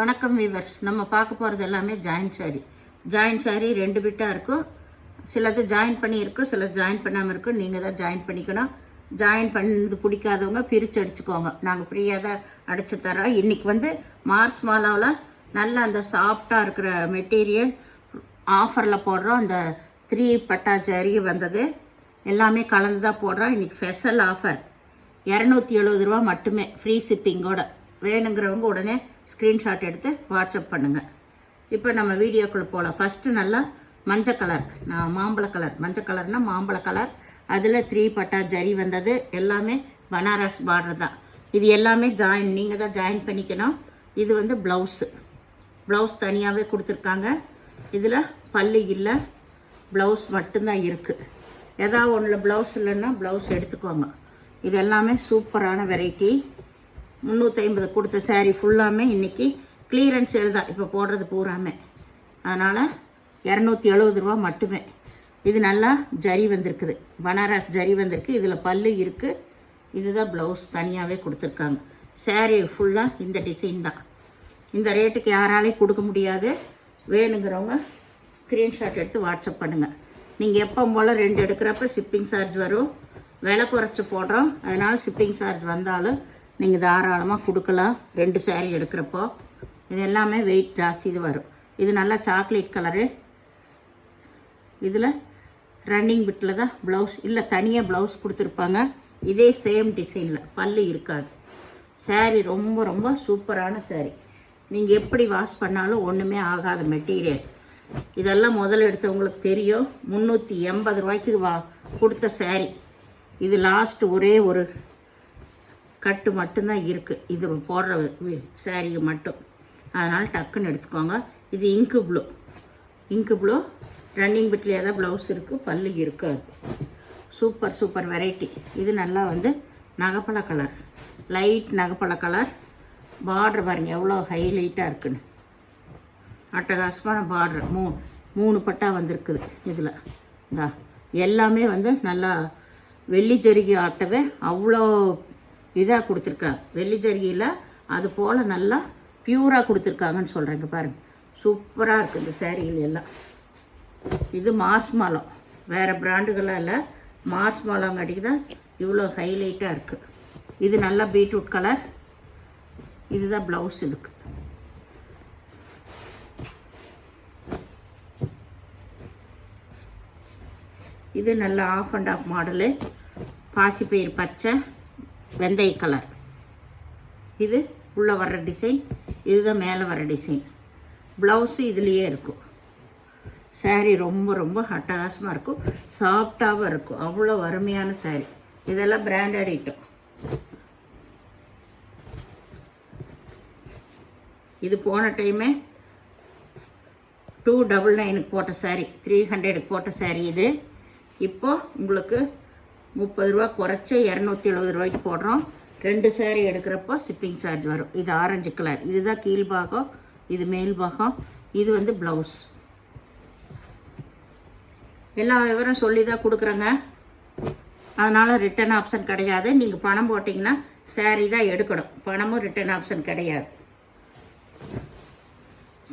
வணக்கம் வீவர்ஸ். நம்ம பார்க்க போகிறது எல்லாமே ஜாயின்ட் சாரீ. ஜாயின்ட் சாரீ 2 பிட்டாக இருக்கும். சிலது ஜாயின் பண்ணியிருக்கும், சிலது ஜாயின் பண்ணாமல் இருக்கும். நீங்கள் தான் ஜாயின் பண்ணிக்கணும். ஜாயின் பண்ணது பிடிக்காதவங்க பிரித்து அடிச்சுக்கோங்க. நாங்கள் ஃப்ரீயாக தான் அடித்து தரோம். இன்றைக்கி மார்ஸ் மாலாவில் நல்ல அந்த சாஃப்டாக இருக்கிற மெட்டீரியல் ஆஃபரில் போடுறோம். அந்த 3 பட்டா ஜரி வந்தது எல்லாமே கலந்து தான் போடுறோம். இன்றைக்கி ஸ்பெஷல் ஆஃபர் 270 ரூபா மட்டுமே, ஃப்ரீ ஷிப்பிங்கோட. வேணுங்கிறவங்க உடனே ஸ்க்ரீன்ஷாட் எடுத்து வாட்ஸ்அப் பண்ணுங்கள். இப்போ நம்ம வீடியோக்குள்ளே போகலாம். ஃபஸ்ட்டு நல்லா மஞ்சள் கலர், மாம்பழ கலர். மஞ்சள் கலர்னால் மாம்பழ கலர். அதில் 3 பட்டா ஜரி வந்தது. எல்லாமே பனாரஸ் பார்டர் தான். இது எல்லாமே நீங்கள் தான் ஜாயின் பண்ணிக்கணும். இது ப்ளவுஸ் தனியாகவே கொடுத்துருக்காங்க. இதில் பல்லு இல்லை, ப்ளவுஸ் மட்டும்தான் இருக்குது. ஏதாவது ஒன்றில் ப்ளவுஸ் இல்லைன்னா ப்ளவுஸ் எடுத்துக்கோங்க. இது எல்லாமே சூப்பரான வெரைட்டி. 350 கொடுத்த சாரீ ஃபுல்லாமே இன்றைக்கி கிளியரன்ஸ் சேல் தான் இப்போ போடுறது பூராமே. அதனால் 270 ரூபா மட்டுமே. இது நல்லா ஜரி வந்திருக்குது, பனாரஸ் ஜரி வந்திருக்கு. இதில் பல்லு இருக்குது. இதுதான் ப்ளவுஸ் தனியாகவே கொடுத்துருக்காங்க. சாரீ ஃபுல்லாக இந்த டிசைன் தான். இந்த ரேட்டுக்கு யாராலையும் கொடுக்க முடியாது. வேணுங்கிறவங்க ஸ்க்ரீன்ஷாட் எடுத்து வாட்ஸ்அப் பண்ணுங்கள். நீங்கள் எப்போ போல் 2 எடுக்கிறப்ப ஷிப்பிங் சார்ஜ் வரும். விலை குறைச்சி போடுறோம். அதனால் ஷிப்பிங் சார்ஜ் வந்தாலும் நீங்கள் தாராளமாக கொடுக்கலாம். 2 சாரீ எடுக்கிறப்போ. இது எல்லாமே வெயிட் ஜாஸ்தி இது வரும். இது நல்லா சாக்லேட் கலரு. இதில் ரன்னிங் பிட்டில் தான் ப்ளவுஸ் இல்லை, தனியாக ப்ளவுஸ் கொடுத்துருப்பாங்க. இதே சேம் டிசைனில் பல்லு இருக்காது. சாரீ ரொம்ப ரொம்ப சூப்பரான சாரீ. நீங்கள் எப்படி வாஷ் பண்ணாலும் ஒன்றுமே ஆகாத மெட்டீரியல். இதெல்லாம் முதல்ல எடுத்தவங்களுக்கு தெரியும். 380 ரூபாய்க்கு கொடுத்த சாரீ. இது லாஸ்ட் ஒரே ஒரு கட்டு மட்டும்தான் இருக்குது இது போடுற சாரீ மட்டும். அதனால் டக்குன்னு எடுத்துக்கோங்க. இது இங்கு ப்ளூ ரன்னிங் பிட்லேயே தான் ப்ளவுஸ் இருக்குது, பல்லு இருக்காது. Super variety. இது நல்லா நகைப்பழ கலர், லைட் நகைப்பழ கலர். பார்டர் பாருங்கள் எவ்வளோ ஹைலைட்டாக இருக்குன்னு. அட்டகாசமான பார்டர். 3 பட்டா வந்திருக்குது. இதில் எல்லாமே நல்லா வெள்ளி ஜரிகை ஆட்டவே அவ்வளோ இதாக கொடுத்துருக்காங்க. வெள்ளி ஜரிகையில் அது போல் நல்லா பியூராக கொடுத்துருக்காங்கன்னு சொல்கிறேங்க. பாருங்கள் சூப்பராக இருக்குது இந்த சாரீகள் எல்லாம். இது மார்ஸ் மாலம், வேறு பிராண்டுகளாக இல்லை, மார்ஸ் மாலங்காட்டிக்கு தான் இவ்வளோ ஹைலைட்டாக இருக்குது. இது நல்லா பீட்ரூட் கலர். இதுதான் ப்ளவுஸ். இதுக்கு இது நல்லா ஆஃப் அண்ட் ஆஃப் மாடலு. பாசிப்பயிர் பச்சை, வெந்தய கலர். இது உள்ளே வர்ற டிசைன், இதுதான் மேலே வர டிசைன். ப்ளவுஸு இதுலேயே இருக்கும். சாரீ ரொம்ப ரொம்ப அட்டகாசமாக இருக்கும், சாஃப்டாகவும் இருக்கும். அவ்வளோ அருமையான சாரீ. இதெல்லாம் பிராண்டட் ஐட்டம். இது போன டைமே 299க்கு போட்ட சாரீ, 300க்கு போட்ட சாரீ. இது இப்போது உங்களுக்கு 30 ரூபா குறைச்சி 270 ரூபாய்க்கு போடுறோம். 2 சாரீ எடுக்கிறப்போ ஷிப்பிங் சார்ஜ் வரும். இது ஆரஞ்சு கலர். இதுதான் கீழ்பாகம், இது மேல் பாகம். இது ப்ளவுஸ். எல்லா விவரம் சொல்லி தான் கொடுக்குறேங்க. அதனால் ரிட்டன் ஆப்ஷன் கிடையாது. நீங்கள் பணம் போட்டிங்கன்னா சாரீ தான் எடுக்கணும். பணமும் ரிட்டன் ஆப்ஷன் கிடையாது.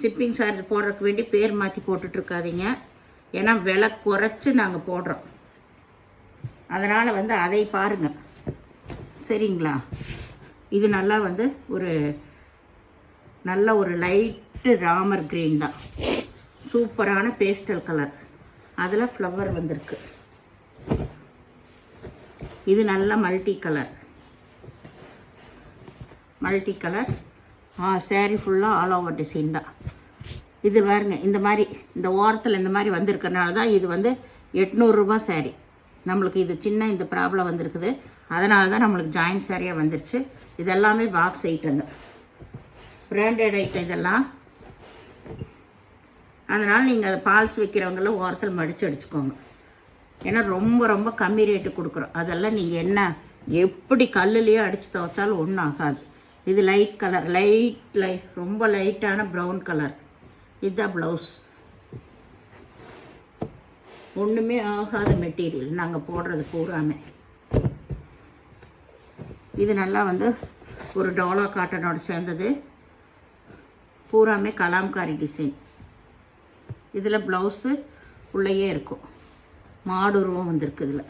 ஷிப்பிங் சார்ஜ் போடுறதுக்கு வேண்டி பேர் மாற்றி போட்டுட்ருக்காதீங்க. ஏன்னா விலை குறைச்சி நாங்கள் போடுறோம். அதனால் அதை பாருங்கள், சரிங்களா? இது நல்லா ஒரு லைட்டு ராமர் க்ரீன் தான். சூப்பரான பேஸ்டல் கலர். அதில் ஃப்ளவர் வந்திருக்கு. இது நல்ல மல்டி கலர். சாரீ ஃபுல்லாக ஆல் ஓவர் டிசைன் தான். இது பாருங்க, இந்த ஓரத்தில் இந்த மாதிரி வந்திருக்கனால தான் இது 800 ரூபா சாரீ. நம்மளுக்கு இது இந்த ப்ராப்ளம் வந்திருக்குது. அதனால தான் நம்மளுக்கு ஜாயின்ட் சாரியாக வந்துருச்சு. இதெல்லாமே பாக்ஸ் ஐட்டங்க, பிராண்டட் ஐட்டம் இதெல்லாம். அதனால் நீங்கள் அதை பால்ஸ் வைக்கிறவங்கள ஓரத்தில் மடித்து அடிச்சுக்கோங்க. ஏன்னா ரொம்ப ரொம்ப கம்மி ரேட்டு கொடுக்குறோம். அதெல்லாம் நீங்கள் எப்படி கல்லுலேயே அடித்து துவைச்சாலும் ஒன்றும் ஆகாது. இது லைட் கலர், ரொம்ப லைட்டான ப்ரௌன் கலர். இதுதான் ப்ளவுஸ். ஒன்றுமே ஆகாத மெட்டீரியல் நாங்கள் போடுறது பூராமே. இது நல்லா ஒரு டோலா காட்டனோடு சேர்ந்தது. பூராமே கலாம்காரி டிசைன். இதில் ப்ளவுஸு உள்ளேயே இருக்கும், மாடுருவம் வந்திருக்கு இதில்.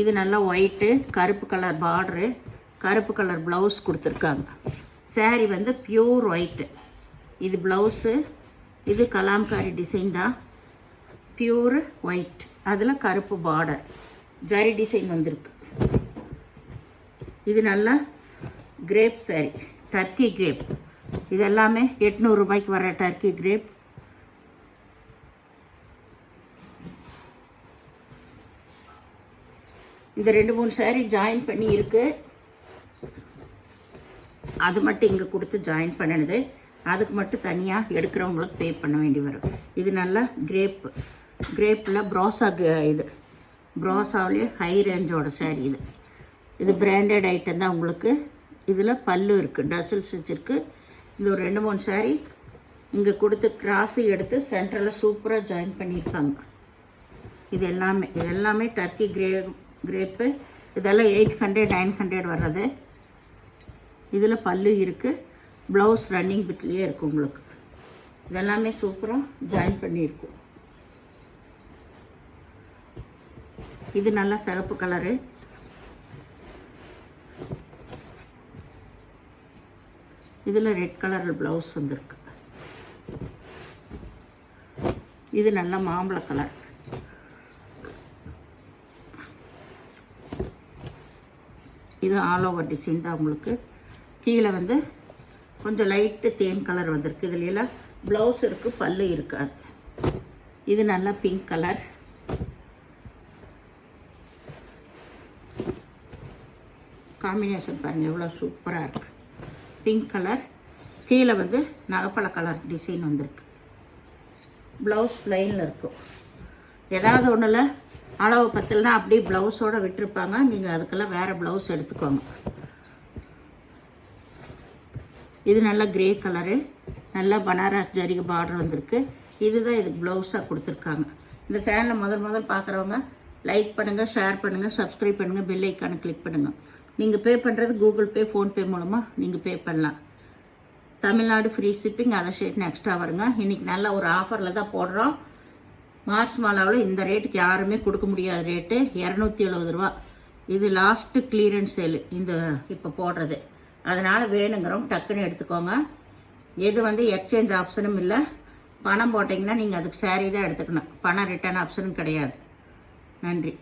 இது நல்லா ஒயிட்டு, கருப்பு கலர் பார்டரு, கருப்பு கலர் ப்ளவுஸ் கொடுத்துருக்காங்க. சாரீ வந்து பியூர் ஒயிட்டு. இது ப்ளவுஸு, இது கலாம்காரி டிசைன் தான், பியூர் ஒயிட். அதில் கருப்பு பார்டர் ஜரி டிசைன் வந்திருக்கு. இது நல்லா கிரேப் சாரீ, டர்க்கி கிரேப். இது எல்லாமே 800 ரூபாய்க்கு வர டர்க்கி கிரேப். இந்த 2-3 சாரீ ஜாயின் பண்ணி இருக்குது, அது மட்டும் இங்கே கொடுத்து ஜாயின் பண்ணினது. அதுக்கு மட்டும் தனியாக எடுக்கிறவங்களுக்கு பே பண்ண வேண்டி வரும். இது நல்லா கிரேப்பு, கிரேப்பில் ப்ரோசா, இது ப்ரோசாவிலே ஹை ரேஞ்சோட சாரீ. இது பிராண்டட் ஐட்டம் தான் உங்களுக்கு. இதில் பல்லு இருக்குது, டசில்ஸ் வச்சுருக்கு. இது ஒரு 2-3 சாரீ இங்கே கொடுத்து கிராஸு எடுத்து சென்டரில் சூப்பராக ஜாயின் பண்ணியிருக்காங்க. இது எல்லாமே டர்க்கி கிரேப்பு. இதெல்லாம் 800-900 வர்றது. இதில் பல்லு இருக்குது, ப்ளவுஸ் ரன்னிங் பிட்லேயே இருக்குது உங்களுக்கு. இதெல்லாமே சூப்பராக ஜாயின் பண்ணியிருக்கும். இது நல்லா சிகப்பு கலரு. இதில் ரெட் கலரில் ப்ளவுஸ் வந்திருக்கு. இது நல்லா மாம்பழ கலர். இது ஆல் ஓவர் டிசைன் தான் உங்களுக்கு. கீழே வந்து கொஞ்சம் லைட்டு தேன் கலர் வந்திருக்கு. இதுல எல்லாம் ப்ளவுஸ் இருக்குது, பல்லு இருக்காது. இது நல்லா பிங்க் கலர். காம்பினேஷன் பாருங்கள் எவ்வளோ சூப்பராக இருக்குது. பிங்க் கலர், கீழே வந்து நகப்பழ கலர் டிசைன் வந்திருக்கு. ப்ளவுஸ் ப்ளைனில் இருக்கும். ஏதாவது ஒன்றில் அளவு பத்தலைனா அப்படியே ப்ளவுஸோடு விட்டுருப்பாங்க. நீங்கள் அதுக்கெல்லாம் வேறு ப்ளவுஸ் எடுத்துக்கோங்க. இது நல்லா கிரே கலரு, நல்லா பனாரஸ் ஜரிகை பார்டர் வந்திருக்கு. இதுதான் இதுக்கு ப்ளவுஸாக கொடுத்துருக்காங்க. இந்த சேனலை முதல் பார்க்குறவங்க லைக் பண்ணுங்கள், ஷேர் பண்ணுங்கள், சப்ஸ்கிரைப் பண்ணுங்கள், பெல் ஐக்கானை கிளிக் பண்ணுங்கள். நீங்கள் பே பண்ணுறது கூகுள் பே, ஃபோன்பே மூலமாக நீங்கள் பே பண்ணலாம். தமிழ்நாடு ஃப்ரீ ஷிப்பிங், அதர் ஸ்டேட்னு எக்ஸ்ட்ரா வருங்க. இன்றைக்கி நல்ல ஒரு ஆஃபரில் தான் போடுறோம். மார்ச் மாலாவில் இந்த ரேட்டுக்கு யாருமே கொடுக்க முடியாத ரேட்டு 270 ரூபா. இது லாஸ்ட்டு கிளியரன்ஸ் சேலு இந்த இப்போ போடுறது. அதனால் வேணுங்கிறவங்க டக்குன்னு எடுத்துக்கோங்க. எது வந்து எக்ஸ்சேஞ்ச் ஆப்ஷனும் இல்லை. பணம் போட்டிங்கன்னா நீங்கள் அதுக்கு சாரீ தான் எடுத்துக்கணும். பணம் ரிட்டர்ன் ஆப்ஷனும் கிடையாது. நன்றி.